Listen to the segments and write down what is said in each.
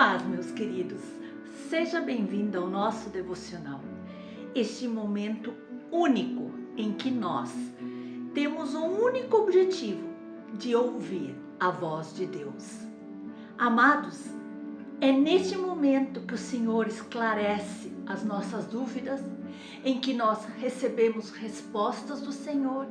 paz, meus queridos. Seja bem-vindo ao nosso devocional. Este momento único em que nós temos um único objetivo de ouvir a voz de Deus. Amados, é neste momento que o Senhor esclarece as nossas dúvidas, em que nós recebemos respostas do Senhor,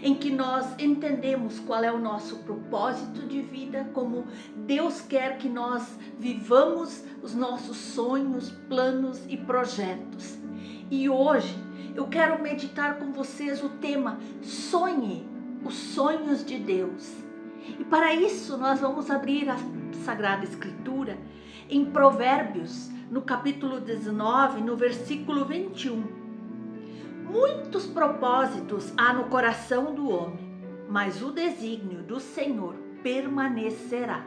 em que nós entendemos qual é o nosso propósito de vida, como Deus quer que nós vivamos os nossos sonhos, planos e projetos. E hoje eu quero meditar com vocês o tema Sonhe os sonhos de Deus. E para isso nós vamos abrir a Sagrada Escritura em Provérbios, no capítulo 19, no versículo 21. Muitos propósitos há no coração do homem, mas o desígnio do Senhor permanecerá.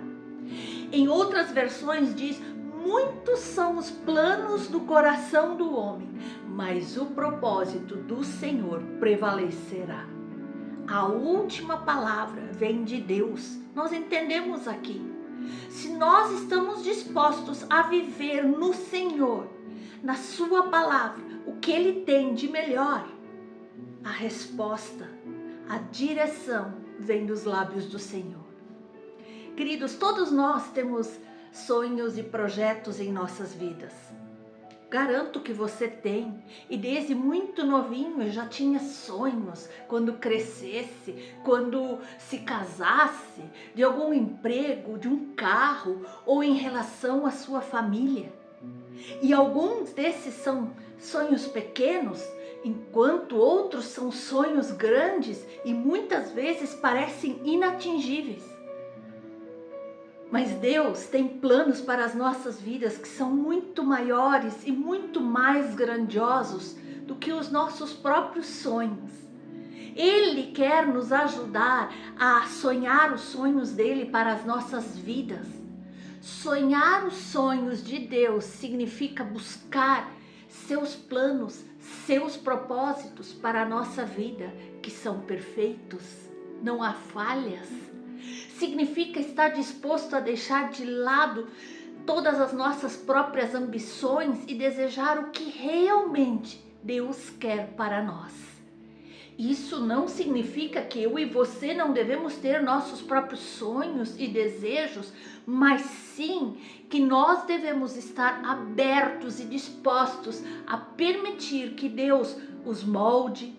Em outras versões diz: muitos são os planos do coração do homem, mas o propósito do Senhor prevalecerá. A última palavra vem de Deus. Nós entendemos aqui. Se nós estamos dispostos a viver no Senhor, na sua palavra, o que Ele tem de melhor, a resposta, a direção vem dos lábios do Senhor. Queridos, todos nós temos sonhos e projetos em nossas vidas. Garanto que você tem, e desde muito novinho já tinha sonhos, quando crescesse, quando se casasse, de algum emprego, de um carro ou em relação à sua família. E alguns desses são sonhos pequenos, enquanto outros são sonhos grandes e muitas vezes parecem inatingíveis. Mas Deus tem planos para as nossas vidas que são muito maiores e muito mais grandiosos do que os nossos próprios sonhos. Ele quer nos ajudar a sonhar os sonhos dele para as nossas vidas. Sonhar os sonhos de Deus significa buscar seus planos, seus propósitos para a nossa vida, que são perfeitos, não há falhas. Significa estar disposto a deixar de lado todas as nossas próprias ambições e desejar o que realmente Deus quer para nós. Isso não significa que eu e você não devemos ter nossos próprios sonhos e desejos, mas sim que nós devemos estar abertos e dispostos a permitir que Deus os molde,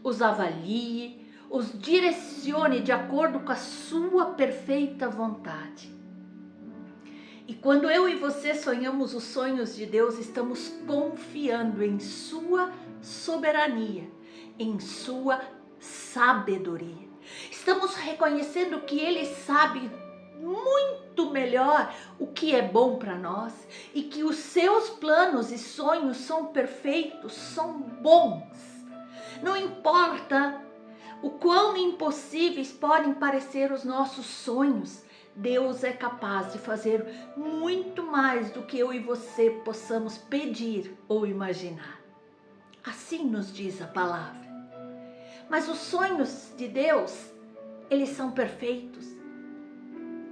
os avalie, os direcione de acordo com a sua perfeita vontade. E quando eu e você sonhamos os sonhos de Deus, estamos confiando em sua soberania, em sua sabedoria. Estamos reconhecendo que Ele sabe muito melhor o que é bom para nós e que os seus planos e sonhos são perfeitos, são bons. Não importa o quão impossíveis podem parecer os nossos sonhos, Deus é capaz de fazer muito mais do que eu e você possamos pedir ou imaginar. Assim nos diz a palavra. Mas os sonhos de Deus, eles são perfeitos.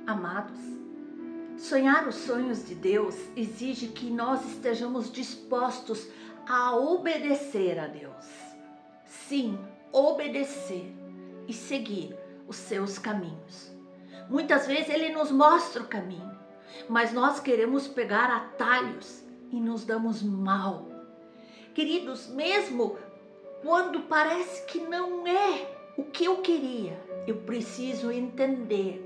Amados, sonhar os sonhos de Deus exige que nós estejamos dispostos a obedecer a Deus. Sim, obedecer e seguir os seus caminhos. Muitas vezes Ele nos mostra o caminho, mas nós queremos pegar atalhos e nos damos mal. Queridos, mesmo quando parece que não é o que eu queria, eu preciso entender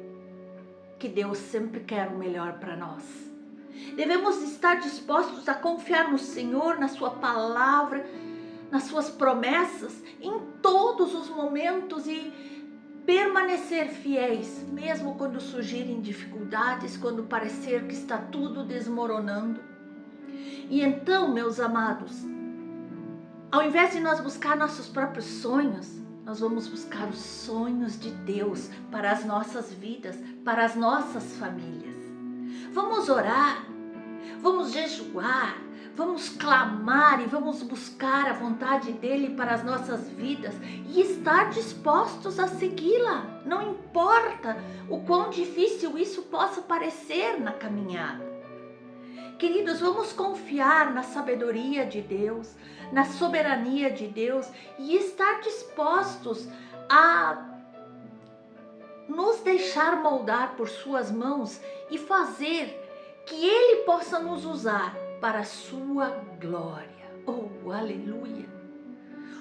que Deus sempre quer o melhor para nós. Devemos estar dispostos a confiar no Senhor, na sua palavra, nas suas promessas, em todos os momentos e permanecer fiéis, mesmo quando surgirem dificuldades, quando parecer que está tudo desmoronando. E então, meus amados, ao invés de nós buscar nossos próprios sonhos, nós vamos buscar os sonhos de Deus para as nossas vidas, para as nossas famílias. Vamos orar, vamos jejuar, vamos clamar e vamos buscar a vontade dEle para as nossas vidas e estar dispostos a segui-la. Não importa o quão difícil isso possa parecer na caminhada. Queridos, vamos confiar na sabedoria de Deus, na soberania de Deus e estar dispostos a nos deixar moldar por suas mãos e fazer que Ele possa nos usar para a sua glória. Oh, aleluia!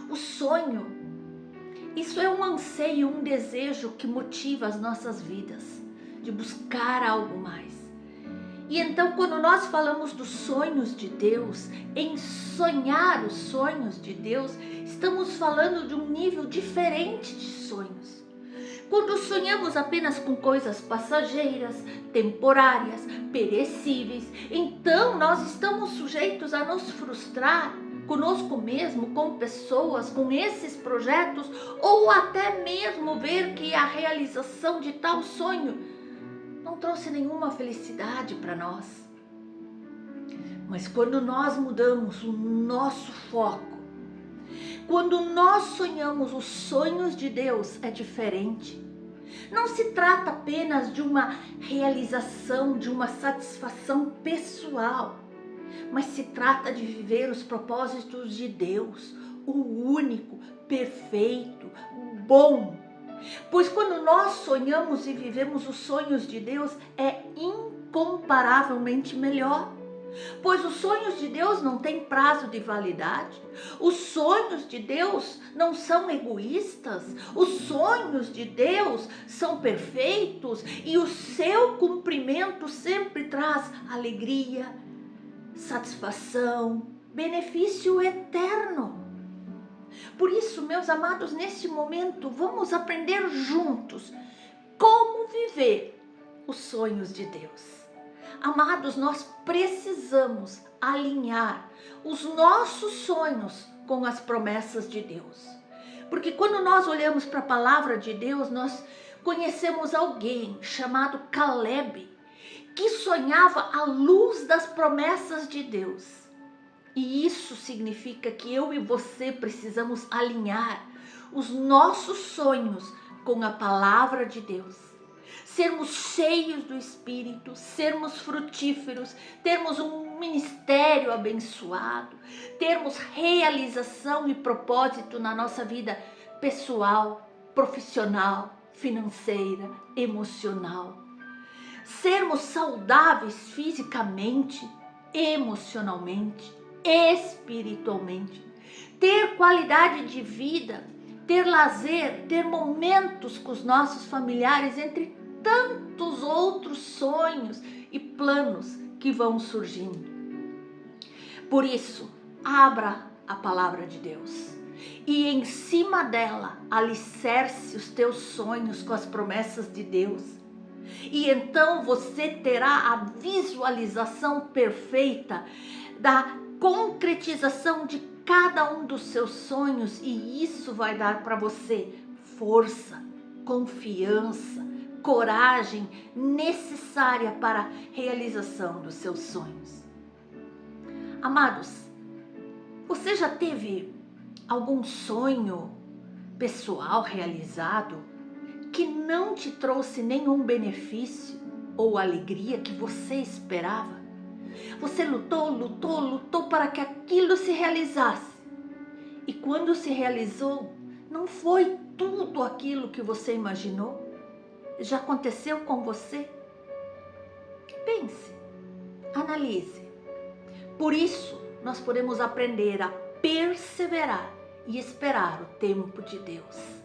O sonho, isso é um anseio, um desejo que motiva as nossas vidas, de buscar algo mais. E então, quando nós falamos dos sonhos de Deus, em sonhar os sonhos de Deus, estamos falando de um nível diferente de sonhos. Quando sonhamos apenas com coisas passageiras, temporárias, perecíveis, então nós estamos sujeitos a nos frustrar conosco mesmo, com pessoas, com esses projetos, ou até mesmo ver que a realização de tal sonho não trouxe nenhuma felicidade para nós. Mas quando nós mudamos o nosso foco, quando nós sonhamos os sonhos de Deus, é diferente. Não se trata apenas de uma realização, de uma satisfação pessoal, mas se trata de viver os propósitos de Deus, o único, perfeito, bom. Pois quando nós sonhamos e vivemos os sonhos de Deus, é incomparavelmente melhor. Pois os sonhos de Deus não têm prazo de validade. Os sonhos de Deus não são egoístas. Os sonhos de Deus são perfeitos e o seu cumprimento sempre traz alegria, satisfação, benefício eterno. Por isso, meus amados, neste momento, vamos aprender juntos como viver os sonhos de Deus. Amados, nós precisamos alinhar os nossos sonhos com as promessas de Deus. Porque quando nós olhamos para a palavra de Deus, nós conhecemos alguém chamado Caleb, que sonhava à luz das promessas de Deus. E isso significa que eu e você precisamos alinhar os nossos sonhos com a palavra de Deus. Sermos cheios do Espírito, sermos frutíferos, termos um ministério abençoado, termos realização e propósito na nossa vida pessoal, profissional, financeira, emocional. Sermos saudáveis fisicamente, emocionalmente, espiritualmente, ter qualidade de vida, ter lazer, ter momentos com os nossos familiares, entre tantos outros sonhos e planos que vão surgindo. Por isso, abra a palavra de Deus e em cima dela alicerce os teus sonhos com as promessas de Deus. E então você terá a visualização perfeita da concretização de cada um dos seus sonhos, e isso vai dar para você força, confiança, coragem necessária para a realização dos seus sonhos. Amados, você já teve algum sonho pessoal realizado que não te trouxe nenhum benefício ou alegria que você esperava? Você lutou para que aquilo se realizasse. E quando se realizou, não foi tudo aquilo que você imaginou? Já aconteceu com você? Pense, analise. Por isso, nós podemos aprender a perseverar e esperar o tempo de Deus.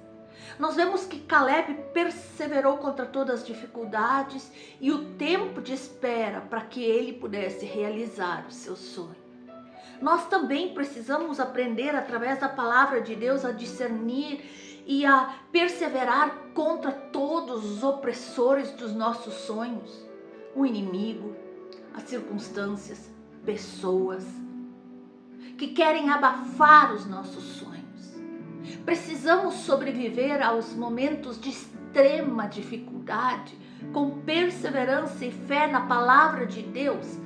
Nós vemos que Caleb perseverou contra todas as dificuldades e o tempo de espera para que ele pudesse realizar o seu sonho. Nós também precisamos aprender através da palavra de Deus a discernir e a perseverar contra todos os opressores dos nossos sonhos, o inimigo, as circunstâncias, pessoas que querem abafar os nossos sonhos. Precisamos sobreviver aos momentos de extrema dificuldade com perseverança e fé na palavra de Deus,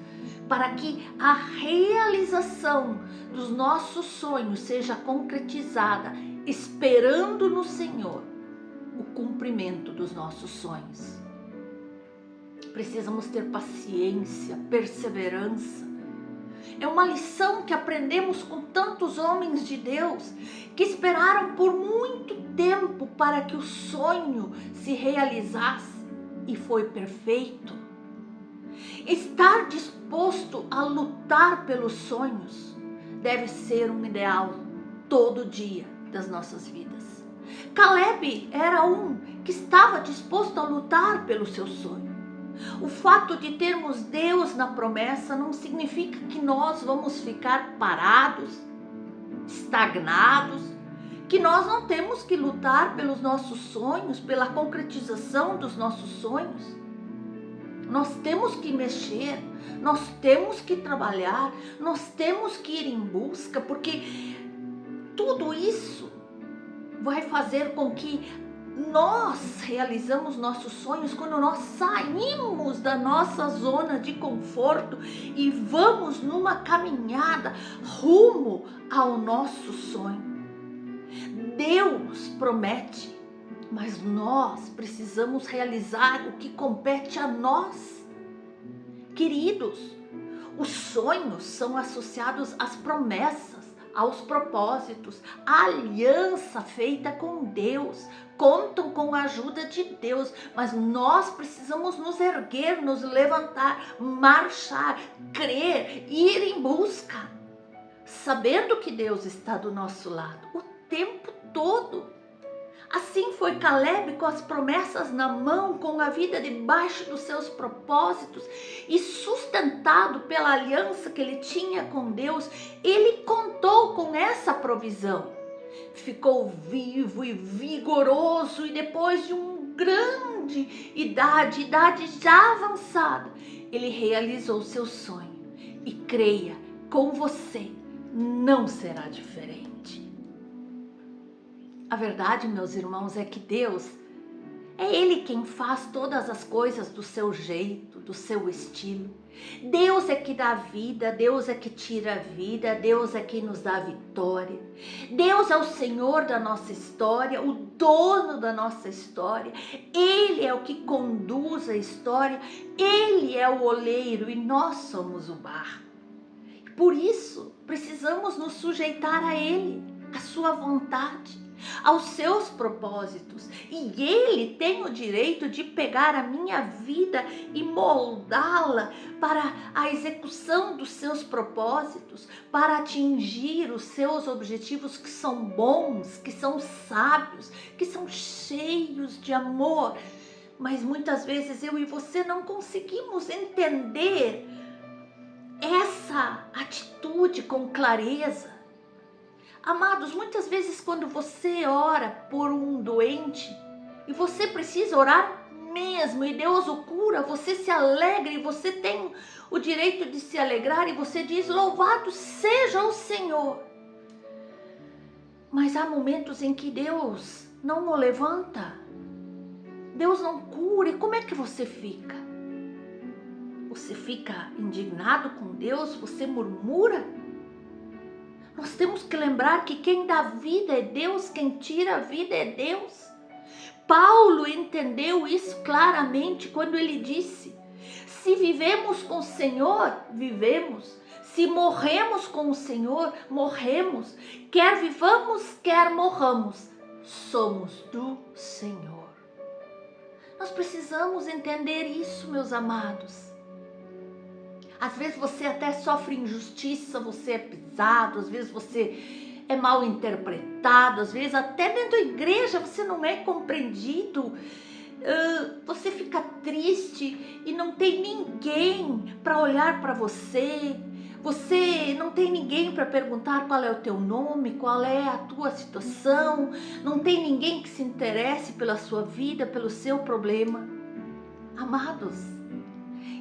para que a realização dos nossos sonhos seja concretizada, esperando no Senhor o cumprimento dos nossos sonhos. Precisamos ter paciência, perseverança. É uma lição que aprendemos com tantos homens de Deus que esperaram por muito tempo para que o sonho se realizasse e foi perfeito. Estar disposto a lutar pelos sonhos deve ser um ideal todo dia das nossas vidas. Caleb era um que estava disposto a lutar pelo seu sonho. O fato de termos Deus na promessa não significa que nós vamos ficar parados, estagnados, que nós não temos que lutar pelos nossos sonhos, pela concretização dos nossos sonhos. Nós temos que mexer, nós temos que trabalhar, nós temos que ir em busca, porque tudo isso vai fazer com que nós realizamos nossos sonhos quando nós saímos da nossa zona de conforto e vamos numa caminhada rumo ao nosso sonho. Deus promete, mas nós precisamos realizar o que compete a nós. Queridos, os sonhos são associados às promessas, aos propósitos, à aliança feita com Deus, contam com a ajuda de Deus, mas nós precisamos nos erguer, nos levantar, marchar, crer, ir em busca, sabendo que Deus está do nosso lado o tempo todo. Assim foi Caleb, com as promessas na mão, com a vida debaixo dos seus propósitos e sustentado pela aliança que ele tinha com Deus. Ele contou com essa provisão. Ficou vivo e vigoroso, e depois de uma grande idade já avançada, ele realizou seu sonho. E creia, com você não será diferente. A verdade, meus irmãos, é que Deus, é Ele quem faz todas as coisas do seu jeito, do seu estilo. Deus é que dá vida, Deus é que tira a vida, Deus é que nos dá a vitória. Deus é o Senhor da nossa história, o dono da nossa história. Ele é o que conduz a história, Ele é o oleiro e nós somos o barro. Por isso, precisamos nos sujeitar a Ele, à sua vontade, aos seus propósitos, e Ele tem o direito de pegar a minha vida e moldá-la para a execução dos seus propósitos, para atingir os seus objetivos, que são bons, que são sábios, que são cheios de amor. Mas muitas vezes eu e você não conseguimos entender essa atitude com clareza. Amados, muitas vezes quando você ora por um doente, e você precisa orar mesmo, e Deus o cura, você se alegra, e você tem o direito de se alegrar, e você diz: louvado seja o Senhor. Mas há momentos em que Deus não o levanta, Deus não cura, e como é que você fica? Você fica indignado com Deus? Você murmura? Nós temos que lembrar que quem dá vida é Deus, quem tira a vida é Deus. Paulo entendeu isso claramente quando ele disse: se vivemos com o Senhor, vivemos. Se morremos com o Senhor, morremos. Quer vivamos, quer morramos, somos do Senhor. Nós precisamos entender isso, meus amados. Às vezes você até sofre injustiça, você é pisado, às vezes você é mal interpretado, às vezes até dentro da igreja você não é compreendido. Você fica triste e não tem ninguém para olhar para você. Você não tem ninguém para perguntar qual é o teu nome, qual é a tua situação. Não tem ninguém que se interesse pela sua vida, pelo seu problema. Amados,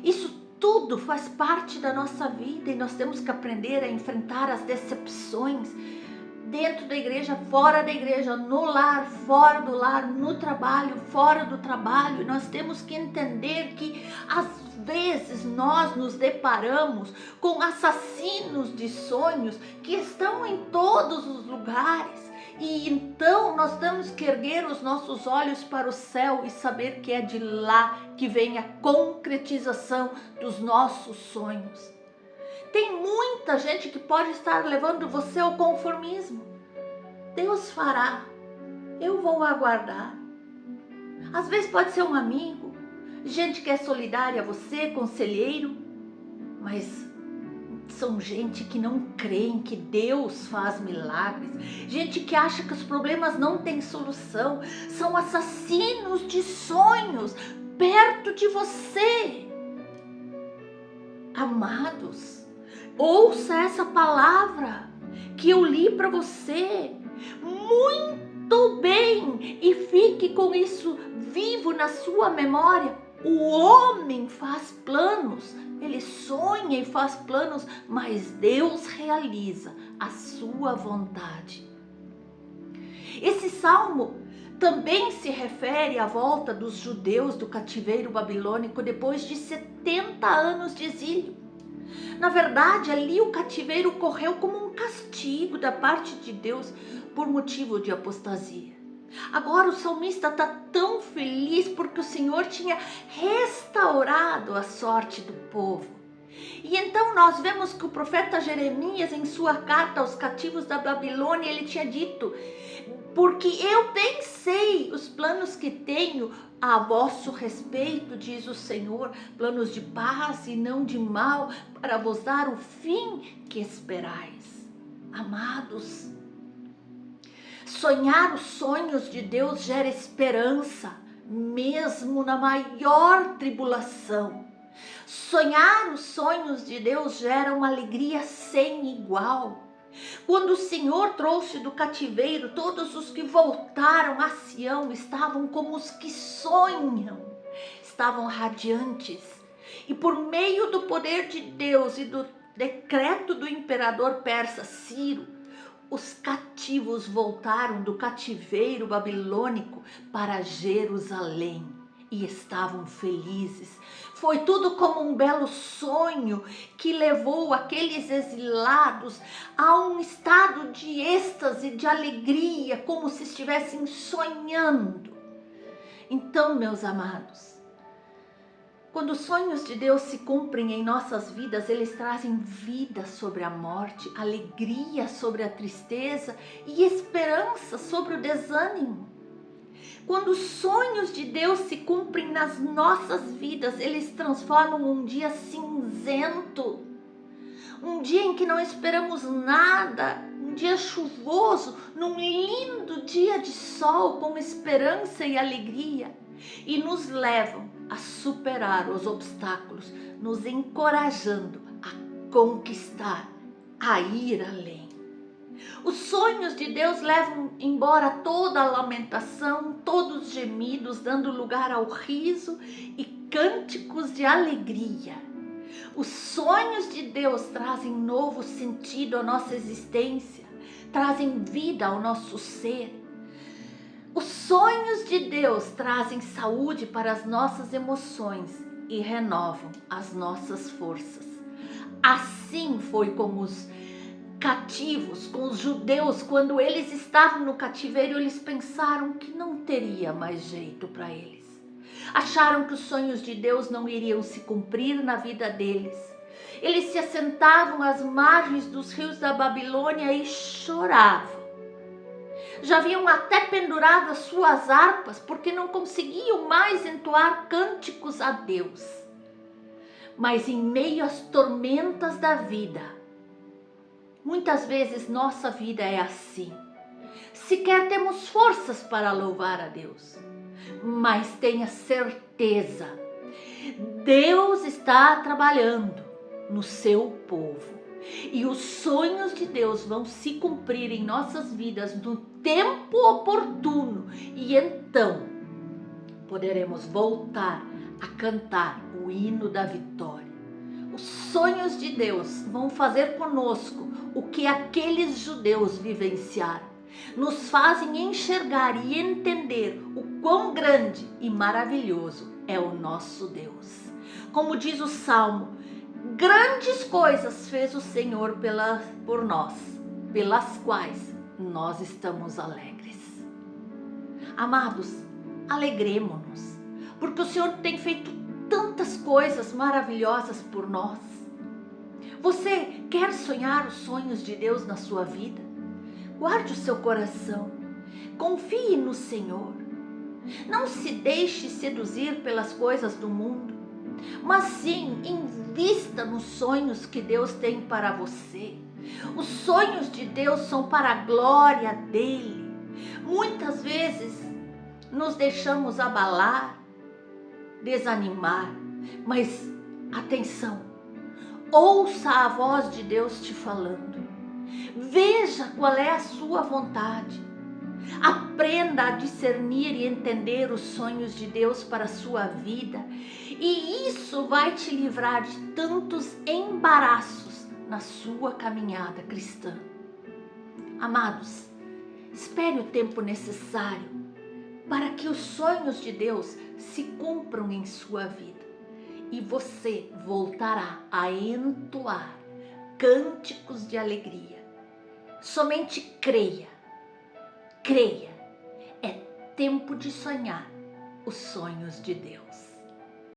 isso tudo faz parte da nossa vida e nós temos que aprender a enfrentar as decepções dentro da igreja, fora da igreja, no lar, fora do lar, no trabalho, fora do trabalho. E nós temos que entender que às vezes nós nos deparamos com assassinos de sonhos que estão em todos os lugares E então nós temos que erguer os nossos olhos para o céu e saber que é de lá que vem a concretização dos nossos sonhos. Tem muita gente que pode estar levando você ao conformismo. Deus fará, eu vou aguardar. Às vezes pode ser um amigo, gente que é solidária a você, conselheiro, mas são gente que não creem que Deus faz milagres, gente que acha que os problemas não têm solução, são assassinos de sonhos perto de você. Amados, ouça essa palavra que eu li para você muito bem e fique com isso vivo na sua memória. O homem faz planos, ele sonha e faz planos, mas Deus realiza a sua vontade. Esse salmo também se refere à volta dos judeus do cativeiro babilônico depois de 70 anos de exílio. Na verdade, ali o cativeiro ocorreu como um castigo da parte de Deus por motivo de apostasia. Agora o salmista está tão feliz porque o Senhor tinha restaurado a sorte do povo. E então nós vemos que o profeta Jeremias, em sua carta aos cativos da Babilônia, ele tinha dito: porque eu bem sei os planos que tenho a vosso respeito, diz o Senhor, planos de paz e não de mal, para vos dar o fim que esperais. Amados, sonhar os sonhos de Deus gera esperança, mesmo na maior tribulação. Sonhar os sonhos de Deus gera uma alegria sem igual. Quando o Senhor trouxe do cativeiro, todos os que voltaram a Sião estavam como os que sonham, estavam radiantes. E por meio do poder de Deus e do decreto do imperador persa Ciro, os cativos voltaram do cativeiro babilônico para Jerusalém e estavam felizes. Foi tudo como um belo sonho que levou aqueles exilados a um estado de êxtase, de alegria, como se estivessem sonhando. Então, meus amados, quando os sonhos de Deus se cumprem em nossas vidas, eles trazem vida sobre a morte, alegria sobre a tristeza e esperança sobre o desânimo. Quando os sonhos de Deus se cumprem nas nossas vidas, eles transformam um dia cinzento, um dia em que não esperamos nada, um dia chuvoso, num lindo dia de sol com esperança e alegria, e nos levam a superar os obstáculos, nos encorajando a conquistar, a ir além. Os sonhos de Deus levam embora toda a lamentação, todos os gemidos, dando lugar ao riso e cânticos de alegria. Os sonhos de Deus trazem novo sentido à nossa existência, trazem vida ao nosso ser. Os sonhos de Deus trazem saúde para as nossas emoções e renovam as nossas forças. Assim foi com os cativos, com os judeus, quando eles estavam no cativeiro, eles pensaram que não teria mais jeito para eles. Acharam que os sonhos de Deus não iriam se cumprir na vida deles. Eles se assentavam às margens dos rios da Babilônia e choravam. Já haviam até pendurado as suas harpas porque não conseguiam mais entoar cânticos a Deus. Mas em meio às tormentas da vida, muitas vezes nossa vida é assim. Sequer temos forças para louvar a Deus. Mas tenha certeza, Deus está trabalhando no seu povo. E os sonhos de Deus vão se cumprir em nossas vidas no tempo oportuno. E então poderemos voltar a cantar o hino da vitória. Os sonhos de Deus vão fazer conosco o que aqueles judeus vivenciaram. Nos fazem enxergar e entender o quão grande e maravilhoso é o nosso Deus. Como diz o Salmo, grandes coisas fez o Senhor por nós, pelas quais nós estamos alegres. Amados, alegremo-nos, porque o Senhor tem feito tantas coisas maravilhosas por nós. Você quer sonhar os sonhos de Deus na sua vida? Guarde o seu coração, confie no Senhor. Não se deixe seduzir pelas coisas do mundo, mas sim invista nos sonhos que Deus tem para você. Os sonhos de Deus são para a glória dele. Muitas vezes nos deixamos abalar, desanimar, mas atenção, ouça a voz de Deus te falando. Veja qual é a sua vontade. Aprenda a discernir e entender os sonhos de Deus para a sua vida, e isso vai te livrar de tantos embaraços na sua caminhada cristã. Amados, espere o tempo necessário para que os sonhos de Deus se cumpram em sua vida, e você voltará a entoar cânticos de alegria. Somente creia. Creia, é tempo de sonhar os sonhos de Deus.